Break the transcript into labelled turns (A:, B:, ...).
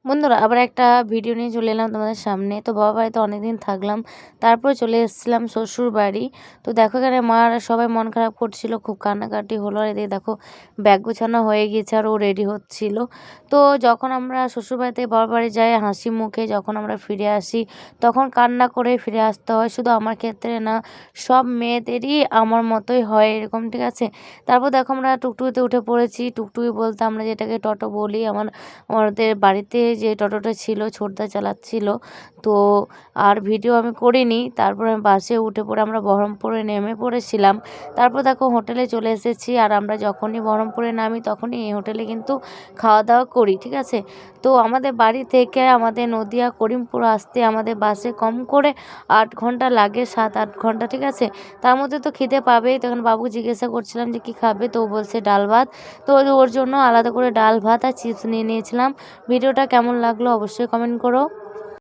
A: বন্ধুরা আবার একটা ভিডিও নিয়ে চলে এলাম তোমাদের সামনে। তো বাবা বাড়িতে অনেকদিন থাকলাম, তারপর চলে এসেছিলাম শ্বশুর বাড়ি। তো দেখো এখানে মা আর সবাই মন খারাপ করছিল, খুব কান্নাকাটি হলো। আর এদিকে দেখো ব্যাগ গোছানো হয়ে গেছে আর ও রেডি হচ্ছিল। তো যখন আমরা শ্বশুর বাড়ি থেকে বাবার বাড়ি যাই হাসি মুখে, যখন আমরা ফিরে আসি তখন কান্না করে ফিরে আসতে হয়। শুধু আমার ক্ষেত্রে না, সব মেয়েদেরই আমার মতোই হয় এরকম, ঠিক আছে। তারপর দেখো আমরা টুকটুকিতে উঠে পড়েছি। টুকটুকি বলতে আমরা যেটাকে টোটো বলি। আমাদের বাড়িতে যে টোটোটা ছিল ছোটদা চালাচ্ছিল। তো আর ভিডিও আমি করিনি। তারপর আমি বাসে উঠে পড়ে আমরা বহরমপুরে নেমে পড়েছিলাম। তারপর দেখো হোটেলে চলে এসেছি। আর আমরা যখনই বহরমপুরে নামি তখনই এই হোটেলে কিন্তু খাওয়া দাওয়া করি, ঠিক আছে। তো আমাদের বাড়ি থেকে আমাদের নদিয়া করিমপুর আসতে আমাদের বাসে কম করে 8 ঘন্টা লাগে, 7-8 ঘন্টা, ঠিক আছে। তার মধ্যে তো খিদে পাবেই। তখন বাবু জিজ্ঞাসা করছিলাম যে কী খাবে, তো ও বলছে ডাল ভাত। তো ওর জন্য আলাদা করে ডাল ভাত আর চিপস নিয়ে নিয়েছিলাম। ভিডিওটা কেমন লাগলো অবশ্যই কমেন্ট করো।